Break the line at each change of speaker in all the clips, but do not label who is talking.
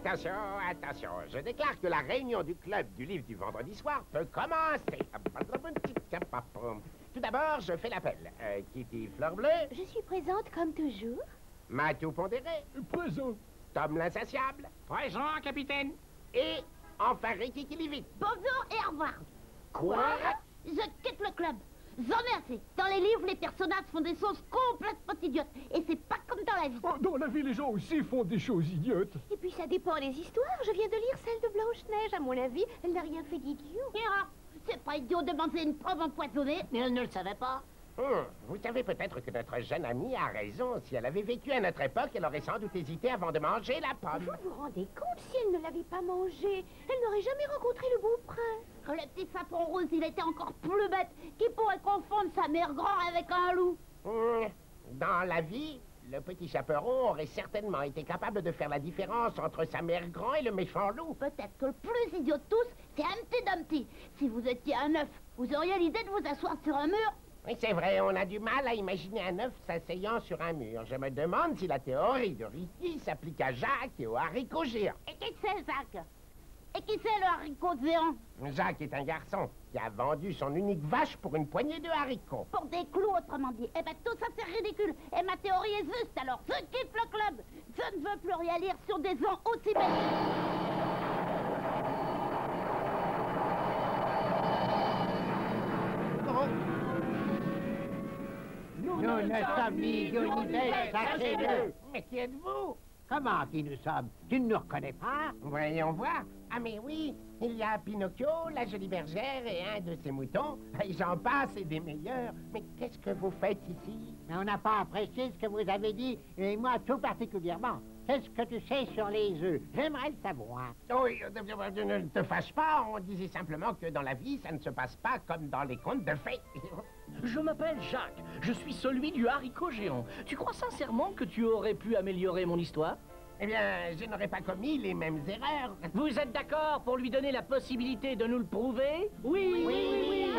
Attention, attention. Je déclare que la réunion du club du livre du vendredi soir peut commencer. Tout d'abord, je fais l'appel. Kitty Fleur Bleue.
Je suis présente comme toujours.
Matou Pondéré.
Présent.
Tom l'Insatiable.
Présent, capitaine.
Et enfin Ricky qui lit vite.
Bonjour et au revoir.
Quoi?
Je quitte le club. J'en ai assez. Dans les livres, les personnages font des choses complètement idiotes. Et c'est pas comme dans la vie.
Oh, dans la vie, les gens aussi font des choses idiotes.
Et puis ça dépend des histoires. Je viens de lire celle de Blanche-Neige. À mon avis, elle n'a rien fait d'idiot.
C'est pas idiot de manger une pomme empoisonnée, mais elle ne le savait pas.
Vous savez peut-être que notre jeune amie a raison. Si elle avait vécu à notre époque, elle aurait sans doute hésité avant de manger la pomme.
Vous vous rendez compte, si elle ne l'avait pas mangée, elle n'aurait jamais rencontré le beau prince.
Que le petit sapin rose, il était encore plus bête. Qui pourrait confondre sa mère grand avec un loup?
Dans la vie, le petit chaperon aurait certainement été capable de faire la différence entre sa mère grand et le méchant loup.
Peut-être que le plus idiot de tous, c'est Humpty Dumpty. Si vous étiez un œuf, vous auriez l'idée de vous asseoir sur un mur?
Oui, c'est vrai, on a du mal à imaginer un œuf s'asseyant sur un mur. Je me demande si la théorie de Ricky s'applique à Jacques et aux haricots géants.
Et qui c'est, Jacques? Et qui c'est le haricot géant?
Jacques est un garçon qui a vendu son unique vache pour une poignée de haricots.
Pour des clous, autrement dit. Eh ben, tout ça, c'est ridicule. Et ma théorie est juste, alors je quitte le club. Je ne veux plus rien lire sur des gens aussi bêtes.
Nous ne sommes ni Dieu ni bête, sachez-le.
Mais qui êtes-vous?
Comment qui nous sommes? Tu ne nous reconnais pas?
Voyons voir. Ah mais oui, il y a Pinocchio, la jolie bergère et un de ses moutons. Et j'en passe et des meilleurs. Mais qu'est-ce que vous faites ici?
Mais on n'a pas apprécié ce que vous avez dit, et moi tout particulièrement. Qu'est-ce que tu sais sur les œufs? J'aimerais le savoir.
Oui, ne te fâche pas, on disait simplement que dans la vie, ça ne se passe pas comme dans les contes de fées.
Je m'appelle Jacques. Je suis celui du haricot géant. Tu crois sincèrement que tu aurais pu améliorer mon histoire?
Eh bien, je n'aurais pas commis les mêmes erreurs.
Vous êtes d'accord pour lui donner la possibilité de nous le prouver? Oui, oui.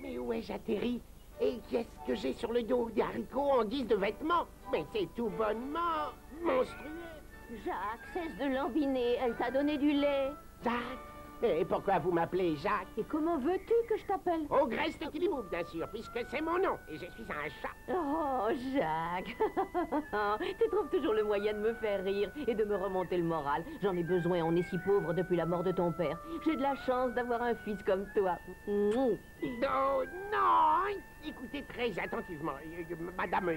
Mais où ai-je atterri? Et qu'est-ce que j'ai sur le dos des haricots en guise de vêtements? Mais c'est tout bonnement monstrueux.
Jacques, cesse de lambiner. Elle t'a donné du lait.
Jacques? Et pourquoi vous m'appelez Jacques?
Et comment veux-tu que je t'appelle?
Au Greste Equilibre, bien sûr, puisque c'est mon nom, et je suis un chat.
Oh, Jacques. Tu trouves toujours le moyen de me faire rire et de me remonter le moral. J'en ai besoin, on est si pauvre depuis la mort de ton père. J'ai de la chance d'avoir un fils comme toi.
Non, non. Écoutez très attentivement. Madame,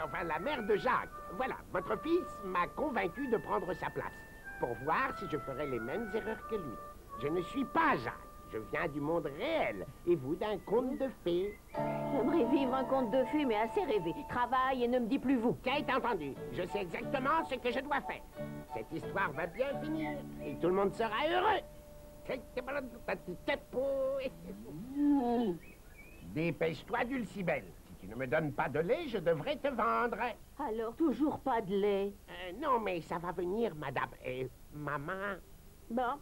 enfin la mère de Jacques. Voilà, votre fils m'a convaincu de prendre sa place, pour voir si je ferais les mêmes erreurs que lui. Je ne suis pas Jacques. Je viens du monde réel, et vous d'un conte de fées.
J'aimerais vivre un conte de fées, mais assez rêvé. Travaille et ne me dis plus vous.
Kate, entendu. Je sais exactement ce que je dois faire. Cette histoire va bien finir, et tout le monde sera heureux. Dépêche-toi, Dulcibelle. Si tu ne me donnes pas de lait, je devrais te vendre.
Alors, toujours pas de lait.
Non, mais ça va venir, madame. Et maman...
Bon,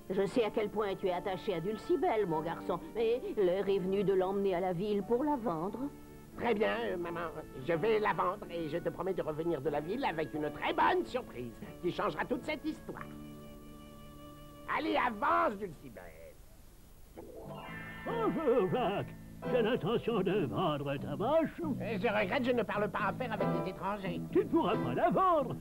je sais à quel point tu es attaché à Dulcibelle, mon garçon. Mais l'heure est venue de l'emmener à la ville pour la vendre.
Très bien, maman. Je vais la vendre et je te promets de revenir de la ville avec une très bonne surprise qui changera toute cette histoire. Allez, avance, Dulcibelle.
Bonjour, Jacques. J'ai l'intention de vendre ta vache.
Je regrette, je ne parle pas à faire avec des étrangers.
Tu ne pourras pas la vendre.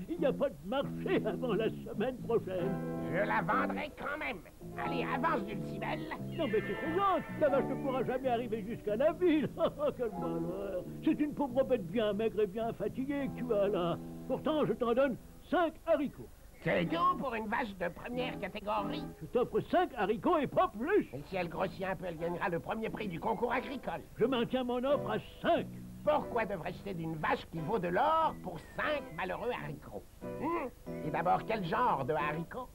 Il n'y a pas de marché avant la semaine prochaine.
Je la vendrai quand même. Allez, avance, Dulcibelle.
Non, mais tu plaisantes. Ta vache ne pourra jamais arriver jusqu'à la ville. Oh, quel malheur. C'est une pauvre bête bien maigre et bien fatiguée que tu as là. Pourtant, je t'en donne 5 haricots.
C'est tout pour une vache de première catégorie.
Je t'offre 5 haricots et pas plus.
Et si elle grossit un peu, elle gagnera le premier prix du concours agricole.
Je maintiens mon offre à 5.
Pourquoi devrais-je céder d'une vache qui vaut de l'or pour 5 malheureux haricots? Et d'abord, quel genre de haricots?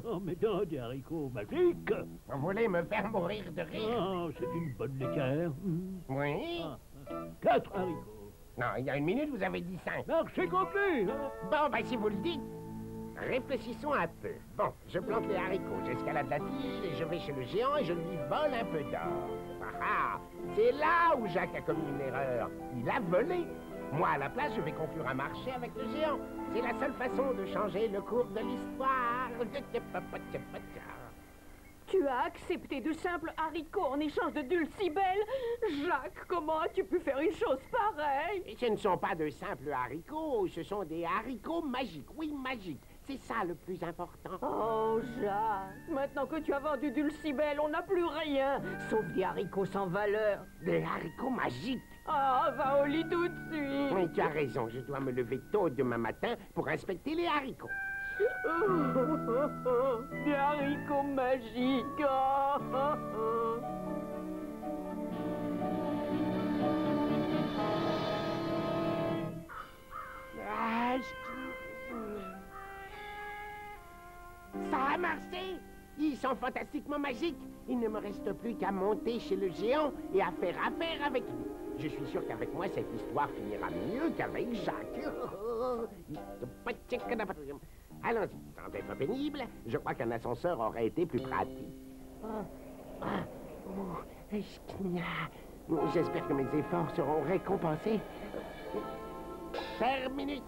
Oh, mais dans des haricots magiques.
Vous voulez me faire mourir de rire?
Oh, c'est une bonne laitière.
Oui?
4 haricots.
Non, il y a une minute, vous avez dit 5.
Marché complet.
Bon, ben si vous le dites. Réfléchissons un peu. Bon, je plante les haricots, j'escalade la ville, je vais chez le géant et je lui vole un peu d'or. Ah, c'est là où Jacques a commis une erreur. Il a volé. Moi, à la place, je vais conclure un marché avec le géant. C'est la seule façon de changer le cours de l'histoire.
Tu as accepté de simples haricots en échange de dulcibelle? Jacques, comment as-tu pu faire une chose pareille?
Et ce ne sont pas de simples haricots, ce sont des haricots magiques. Oui, magiques. C'est ça le plus important.
Oh, Jacques, maintenant que tu as vendu dulcibelle, on n'a plus rien, sauf des haricots sans valeur.
Des haricots magiques.
Ah, va au lit tout de suite.
Oui, tu as raison, je dois me lever tôt demain matin pour inspecter les haricots.
Des haricots magiques.
Ça a marché. Ils sont fantastiquement magiques. Il ne me reste plus qu'à monter chez le géant et à faire affaire avec lui. Je suis sûr qu'avec moi, cette histoire finira mieux qu'avec Jacques. Allons-y, sans être pénible, je crois qu'un ascenseur aurait été plus pratique. J'espère que mes efforts seront récompensés. Terminus.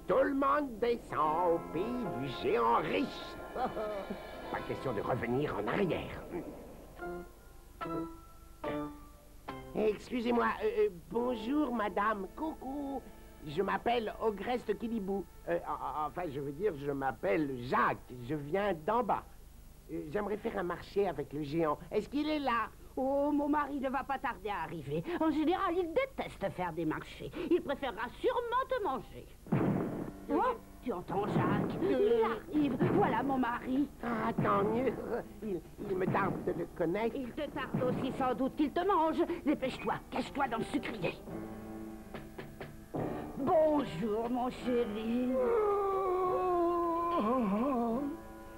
Tout le monde descend au pays du géant riche. Pas question de revenir en arrière. Excusez-moi, bonjour madame, coucou. Je m'appelle Ogreste Kilibou. Enfin, je veux dire, je m'appelle Jacques. Je viens d'en bas. J'aimerais faire un marché avec le géant. Est-ce qu'il est là?
Oh, mon mari ne va pas tarder à arriver. En général, il déteste faire des marchés. Il préférera sûrement te manger. Oh, tu entends, Jacques? Il arrive. Voilà mon mari.
Ah, tant mieux. Il me tarde de le connaître.
Il te tarde aussi sans doute qu'il te mange. Dépêche-toi, cache-toi dans le sucrier. Bonjour, mon chéri.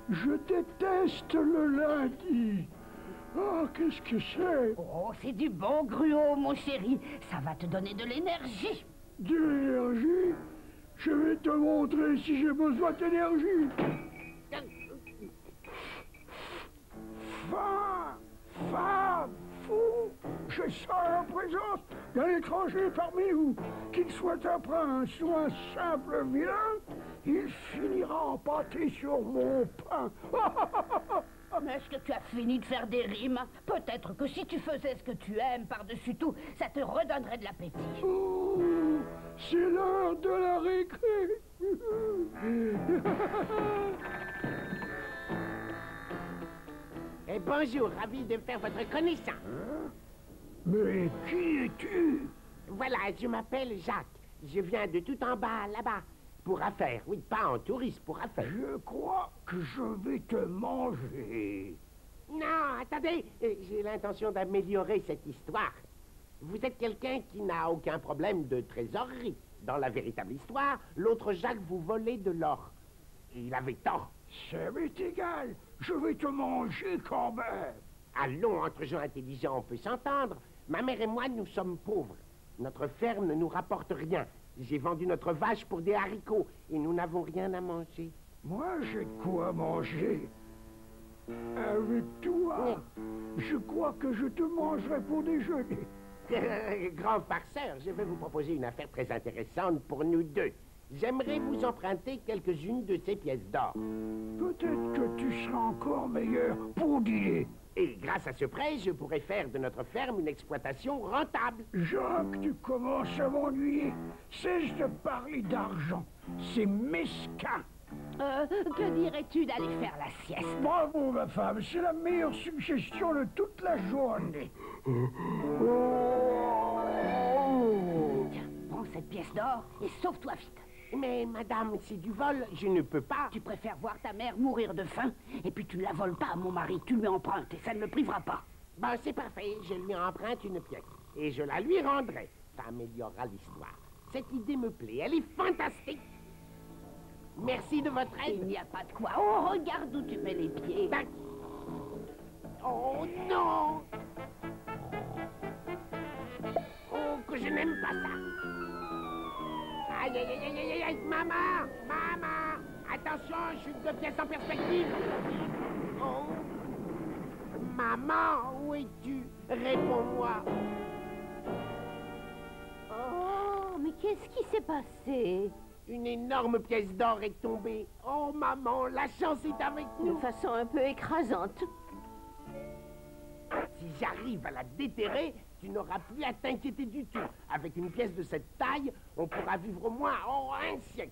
Je déteste le lundi. Oh, qu'est-ce que c'est?
Oh, c'est du bon gruau, mon chéri. Ça va te donner de l'énergie.
De l'énergie? Je vais te montrer si j'ai besoin d'énergie. Femme, fou, je sens la présence d'un étranger parmi vous. Qu'il soit un prince ou un simple vilain, il finira empâté sur mon pain.
Mais est-ce que tu as fini de faire des rimes? Peut-être que si tu faisais ce que tu aimes par-dessus tout, ça te redonnerait de l'appétit.
Oh, c'est l'heure de la récré.
Et bonjour, ravi de faire votre connaissance.
Mais qui es-tu?
Voilà, je m'appelle Jacques. Je viens de tout en bas, là-bas. Pour affaires, oui, pas en touriste, pour affaires.
Je crois que je vais te manger.
Non, attendez, j'ai l'intention d'améliorer cette histoire. Vous êtes quelqu'un qui n'a aucun problème de trésorerie. Dans la véritable histoire, l'autre Jacques vous volait de l'or. Il avait tort.
Ça m'est égal, je vais te manger quand même.
Allons, entre gens intelligents, on peut s'entendre. Ma mère et moi, nous sommes pauvres. Notre ferme ne nous rapporte rien. J'ai vendu notre vache pour des haricots et nous n'avons rien à manger.
Moi, j'ai de quoi manger. Avec toi, je crois que je te mangerai pour déjeuner.
Grand farceur, je vais vous proposer une affaire très intéressante pour nous deux. J'aimerais vous emprunter quelques-unes de ces pièces d'or.
Peut-être que tu seras encore meilleur pour dîner.
Et grâce à ce prêt, je pourrais faire de notre ferme une exploitation rentable.
Jacques, tu commences à m'ennuyer. Cesse de parler d'argent. C'est mesquin.
Que dirais-tu d'aller faire la sieste?
Bravo, ma femme. C'est la meilleure suggestion de toute la journée.
Tiens, prends cette pièce d'or et sauve-toi vite.
Mais madame, c'est du vol, je ne peux pas.
Tu préfères voir ta mère mourir de faim, et puis tu ne la voles pas à mon mari, tu lui empruntes, et ça ne le privera pas.
Ben, c'est parfait, je lui emprunte une pièce, et je la lui rendrai. Ça améliorera l'histoire. Cette idée me plaît, elle est fantastique. Merci de votre aide.
Il n'y a pas de quoi. Oh, regarde où tu mets les pieds.
Ben... Oh non! Oh, que je n'aime pas ça. Aïe, aïe, aïe, aïe, aïe, aïe, maman! Maman! Attends! attention, chute de pièce en perspective. Oh. Maman, où es-tu? Réponds-moi.
Oh, mais qu'est-ce qui s'est passé?
Une énorme pièce d'or est tombée. Oh, maman, la chance est avec
De
nous.
façon un peu écrasante.
Si j'arrive à la déterrer, tu n'auras plus à t'inquiéter du tout. Avec une pièce de cette taille, on pourra vivre au moins un siècle.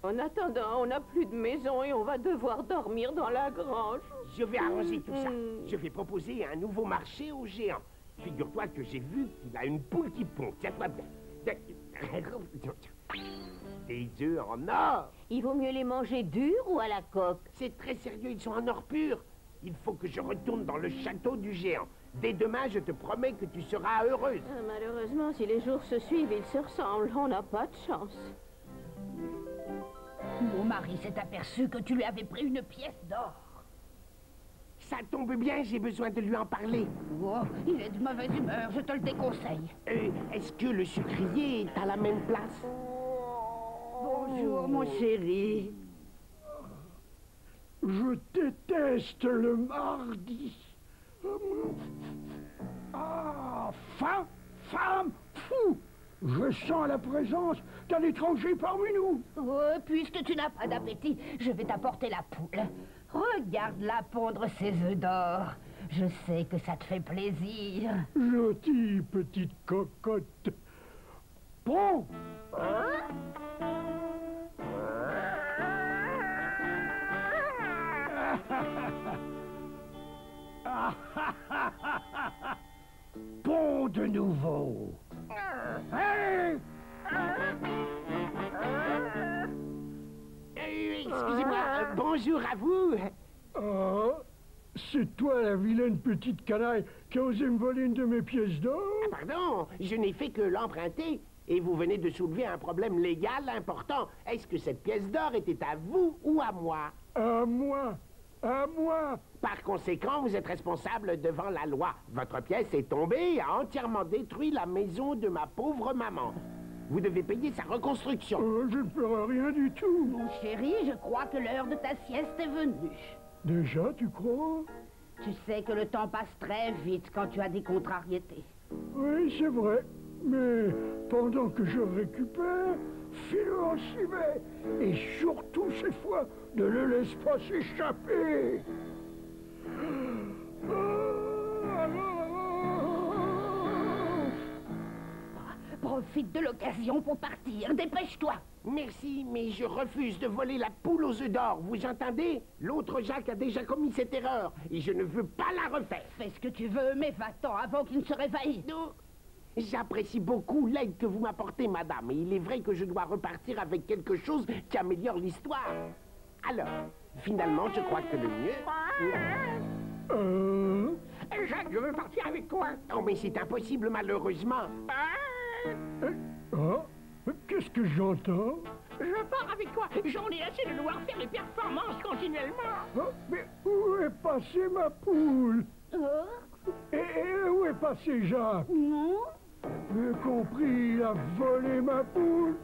En attendant, on n'a plus de maison et on va devoir dormir dans la grange.
Je vais arranger tout ça. Je vais proposer un nouveau marché aux géants. Figure-toi que j'ai vu qu'il a une poule qui pond. Tiens-toi bien. Des œufs en or.
Il vaut mieux les manger durs ou à la coque?
C'est très sérieux, ils sont en or pur. Il faut que je retourne dans le château du géant. Dès demain, je te promets que tu seras heureuse.
Malheureusement, si les jours se suivent, ils se ressemblent. On n'a pas de chance.
Mon mari s'est aperçu que tu lui avais pris une pièce d'or.
Ça tombe bien, j'ai besoin de lui en parler.
Oh, il est de mauvaise humeur, je te le déconseille.
Est-ce que le sucrier est à la même place?
Bonjour, mon chéri.
Je déteste le mardi. Ah, femme, fou! Je sens la présence d'un étranger parmi nous.
Oh, puisque tu n'as pas d'appétit, je vais t'apporter la poule. Regarde-la pondre ses œufs d'or. Je sais que ça te fait plaisir.
Gentille petite cocotte. Bon. Bon de nouveau. Hey!
Excusez-moi, bonjour à vous.
Ah, c'est toi la vilaine petite canaille qui a osé me voler une de mes pièces d'or?
Pardon, je n'ai fait que l'emprunter. Et vous venez de soulever un problème légal important. Est-ce que cette pièce d'or était à vous ou à moi?
À moi. À moi.
Par conséquent, vous êtes responsable devant la loi. Votre pièce est tombée et a entièrement détruit la maison de ma pauvre maman. Vous devez payer sa reconstruction.
Je ne ferai rien du tout.
Mon chéri, je crois que l'heure de ta sieste est venue.
Déjà, tu crois?
Tu sais que le temps passe très vite quand tu as des contrariétés.
Oui, c'est vrai. Mais pendant que je récupère, file-le en civet. Et surtout, cette fois, ne le laisse pas s'échapper.
Profite de l'occasion pour partir. Dépêche-toi.
Merci, mais je refuse de voler la poule aux œufs d'or. Vous entendez? L'autre Jacques a déjà commis cette erreur. Et je ne veux pas la refaire.
Fais ce que tu veux, mais va-t'en avant qu'il ne se réveille.
Non. J'apprécie beaucoup l'aide que vous m'apportez, madame. Et il est vrai que je dois repartir avec quelque chose qui améliore l'histoire. Alors, finalement, je crois que le mieux...
Jacques, je veux partir avec toi.
Oh, mais c'est impossible, malheureusement.
Qu'est-ce que j'entends?
Je pars avec toi. J'en ai assez de devoir faire les performances continuellement.
Mais où est passée ma poule? Et où est passé Jacques?
Non.
J'ai compris, il a volé ma poule.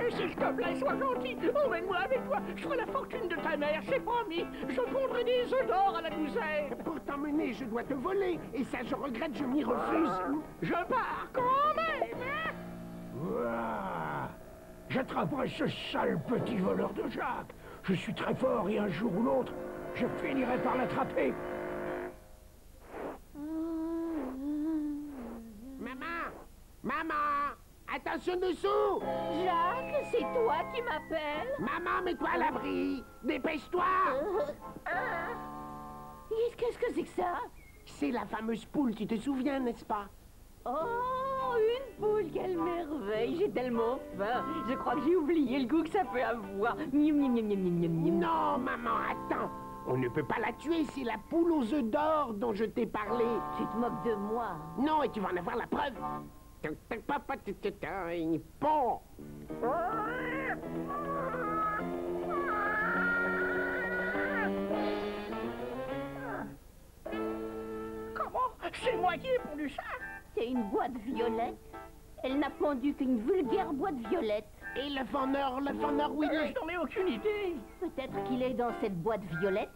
Et s'il te plaît, sois gentil. Emmène-moi avec toi. Je ferai la fortune de ta mère, c'est promis. Je pondrai des œufs d'or à la douzaine.
Pour t'emmener, je dois te voler. Et ça, je regrette, je m'y refuse.
Je pars quand même.
Ouah. J'attraperai ce sale petit voleur de Jacques. Je suis très fort et un jour ou l'autre, je finirai par l'attraper.
Maman! Attention dessous!
Jacques, c'est toi qui m'appelles?
Maman, mets-toi à l'abri! Dépêche-toi!
Qu'est-ce que c'est que ça?
C'est la fameuse poule, tu te souviens, n'est-ce pas?
Oh, une poule, quelle merveille! J'ai tellement faim. Je crois que j'ai oublié le goût que ça peut avoir. Miam, miam, miam, miam, miam, miam.
Non, maman, attends! On ne peut pas la tuer, c'est la poule aux œufs d'or dont je t'ai parlé.
Tu te moques de moi.
Non, et tu vas en avoir la preuve. Bon.
Comment? C'est moi qui ai pondu ça?
C'est une boîte violette. Elle n'a pondu qu'une vulgaire boîte violette.
Et le faneur, oui.
Je n'en ai aucune idée.
Peut-être qu'il est dans cette boîte violette.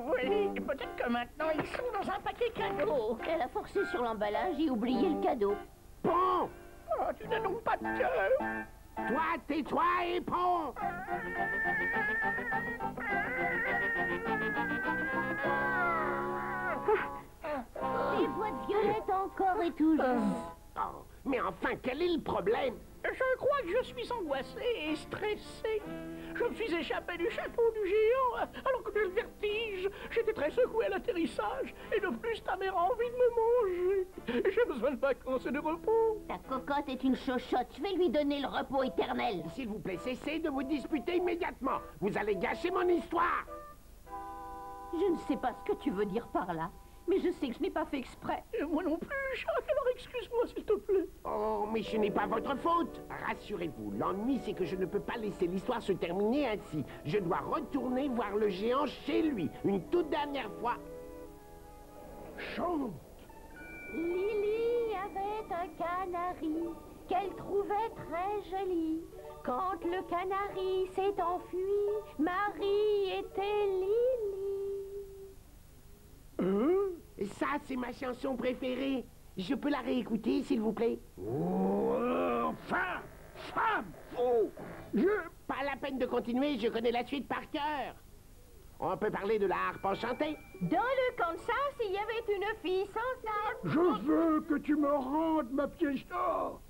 Oui, et peut-être que maintenant ils sont dans un paquet cadeau.
Elle a forcé sur l'emballage et oublié le cadeau.
Pon!
Oh, tu n'as donc pas de cœur.
Toi, tais-toi et Pon!
Les boîtes violettes encore et toujours.
Oh, mais enfin, quel est le problème?
Je crois que je suis angoissé et stressé. Je me suis échappé du château du géant alors que j'ai le vertige. J'étais très secoué à l'atterrissage. Et de plus, ta mère a envie de me manger. J'ai besoin de vacances et de repos.
Ta cocotte est une chochotte. Je vais lui donner le repos éternel.
S'il vous plaît, cessez de vous disputer immédiatement. Vous allez gâcher mon histoire.
Je ne sais pas ce que tu veux dire par là, mais je sais que je n'ai pas fait exprès.
Et moi non plus, Jacques, alors excuse-moi s'il te plaît.
Oh, mais ce n'est pas votre faute. Rassurez-vous, l'ennui, c'est que je ne peux pas laisser l'histoire se terminer ainsi. Je dois retourner voir le géant chez lui, une toute dernière fois.
Chante.
Lily avait un canari qu'elle trouvait très joli. Quand le canari s'est enfui, Marie était Lily.
Ça, c'est ma chanson préférée. Je peux la réécouter, s'il vous plaît?
Oh, enfin, femme, faux.
Pas la peine de continuer, je connais la suite par cœur. On peut parler de la harpe enchantée.
Dans le Kansas, il y avait une fille sans âme.
Je veux que tu me rendes ma pièce d'or,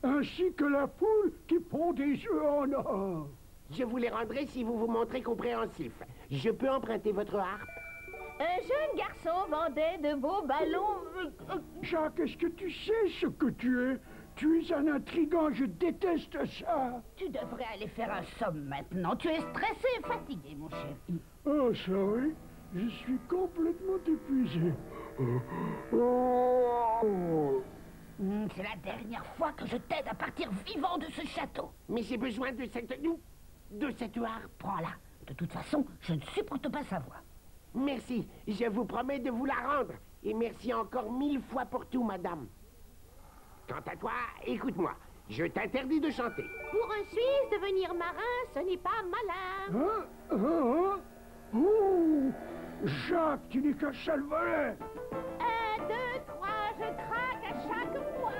ainsi que la poule qui pond des œufs en or.
Je vous les rendrai si vous vous montrez compréhensif. Je peux emprunter votre harpe?
Un jeune garçon vendait de beaux ballons.
Jacques, est-ce que tu sais ce que tu es? Tu es un intrigant, je déteste ça.
Tu devrais aller faire un somme maintenant. Tu es stressé et fatigué, mon chéri.
Oh, ça oui, je suis complètement épuisé.
C'est la dernière fois que je t'aide à partir vivant de ce château.
Mais j'ai besoin de cette harpe.
Prends-la. De toute façon, je ne supporte pas sa voix.
Merci, je vous promets de vous la rendre. Et merci encore 1000 fois pour tout, madame. Quant à toi, écoute-moi, je t'interdis de chanter.
Pour un Suisse, devenir marin, ce n'est pas malin.
Oh, Jacques, tu n'es qu'un sale volet.
1, 2, 3, je craque à chaque fois.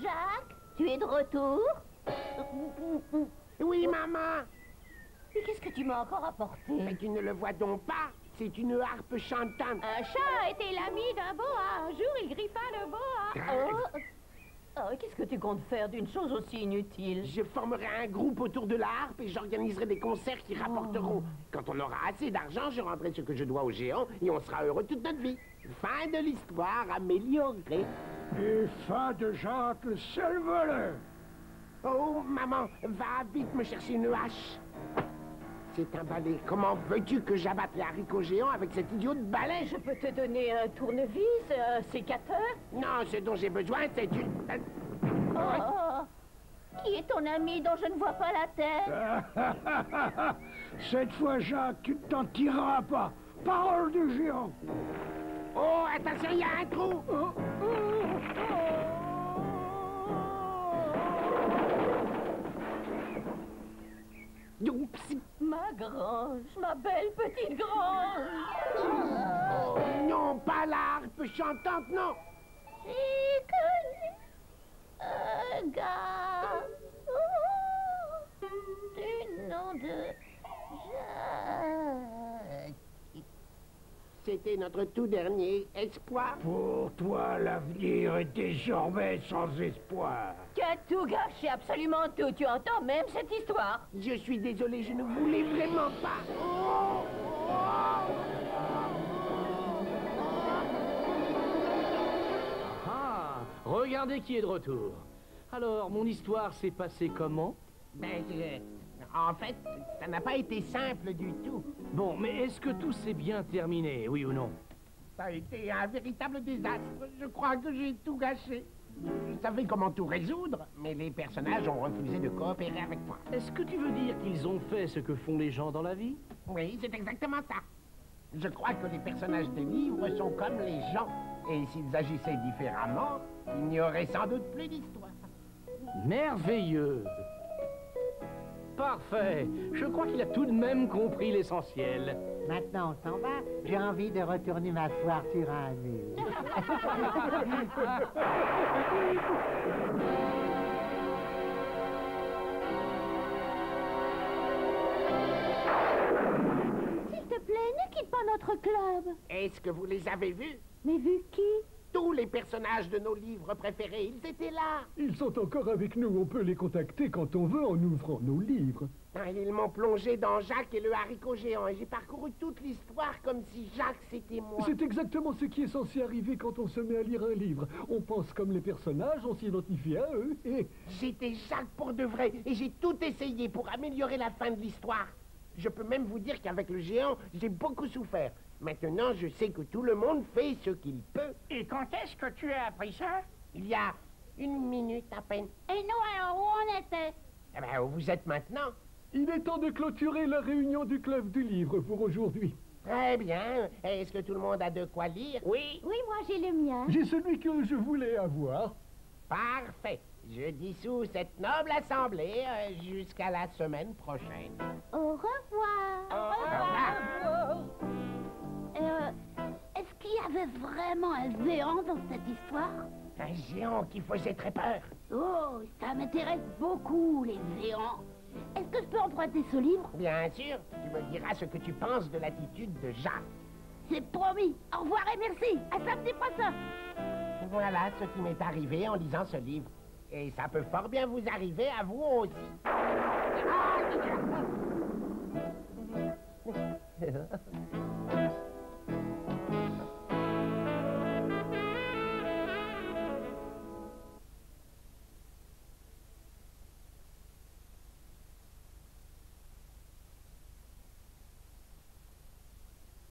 Jacques, tu es de retour?
Oui, maman.
Mais qu'est-ce que tu m'as encore apporté?
Mais tu ne le vois donc pas? C'est une harpe chantante.
Un chat était l'ami d'un boa. Un jour, il griffa le boa. Oh, qu'est-ce que tu comptes faire d'une chose aussi inutile?
Je formerai un groupe autour de la harpe et j'organiserai des concerts qui rapporteront. Quand on aura assez d'argent, je rendrai ce que je dois au géant et on sera heureux toute notre vie. Fin de l'histoire améliorée.
Et fin de Jacques, le seul voleur.
Oh, maman, va vite me chercher une hache. C'est un balai. Comment veux-tu que j'abatte les haricots géants avec cet idiot de balai?
Je peux te donner un tournevis, un sécateur?
Non, ce dont j'ai besoin, c'est une...
Oh, qui est ton ami dont je ne vois pas la tête?
Cette fois, Jacques, tu ne t'en tireras pas. Parole de géant.
Oh, attention, il y a un trou. Oups.
Ma grange, ma belle petite grange.
Oh, non, pas la harpe chantante, non.
J'ai connu un gars du nom de Jacques.
C'était notre tout dernier espoir.
Pour toi, l'avenir est désormais sans espoir.
Tu as tout gâché, absolument tout. Tu entends même cette histoire?
Je suis désolé, je ne voulais vraiment pas.
Ah, regardez qui est de retour. Alors, mon histoire s'est passée comment?
Ben, en fait, ça n'a pas été simple du tout.
Bon, mais est-ce que tout s'est bien terminé, oui ou non?
Ça a été un véritable désastre. Je crois que j'ai tout gâché. Je savais comment tout résoudre, mais les personnages ont refusé de coopérer avec moi.
Est-ce que tu veux dire qu'ils ont fait ce que font les gens dans la vie?
Oui, c'est exactement ça. Je crois que les personnages des livres sont comme les gens. Ils Et s'ils agissaient différemment, il n'y aurait sans doute plus d'histoire.
Merveilleux. Parfait. Je crois qu'il a tout de même compris l'essentiel.
Maintenant, on s'en va. J'ai envie de retourner m'asseoir sur un mur.
S'il te plaît, ne quitte pas notre club.
Est-ce que vous les avez vus?
Mais vu qui?
Tous les personnages de nos livres préférés, ils étaient là.
Ils sont encore avec nous, on peut les contacter quand on veut en ouvrant nos livres.
Ah, ils m'ont plongé dans Jacques et le haricot géant et j'ai parcouru toute l'histoire comme si Jacques c'était moi.
C'est exactement ce qui est censé arriver quand on se met à lire un livre. On pense comme les personnages, on s'identifie à eux et...
J'étais Jacques pour de vrai et j'ai tout essayé pour améliorer la fin de l'histoire. Je peux même vous dire qu'avec le géant, j'ai beaucoup souffert. Maintenant, je sais que tout le monde fait ce qu'il peut.
Et quand est-ce que tu as appris ça?
Il y a 1 minute à peine.
Et nous, alors, où on était?
Eh ben, où vous êtes maintenant?
Il est temps de clôturer la réunion du club du livre pour aujourd'hui.
Très bien. Est-ce que tout le monde a de quoi lire?
Oui.
Oui, moi j'ai le mien.
J'ai celui que je voulais avoir.
Parfait. Je dissous cette noble assemblée jusqu'à la semaine prochaine.
Au revoir.
Au revoir.
Est-ce qu'il y avait vraiment un géant dans cette histoire?
Un géant qui faisait très peur.
Oh, ça m'intéresse beaucoup, les géants. Est-ce que je peux emprunter ce livre?
Bien sûr, tu me diras ce que tu penses de l'attitude de Jacques.
C'est promis. Au revoir et merci. À samedi prochain.
Voilà ce qui m'est arrivé en lisant ce livre. Et ça peut fort bien vous arriver à vous aussi.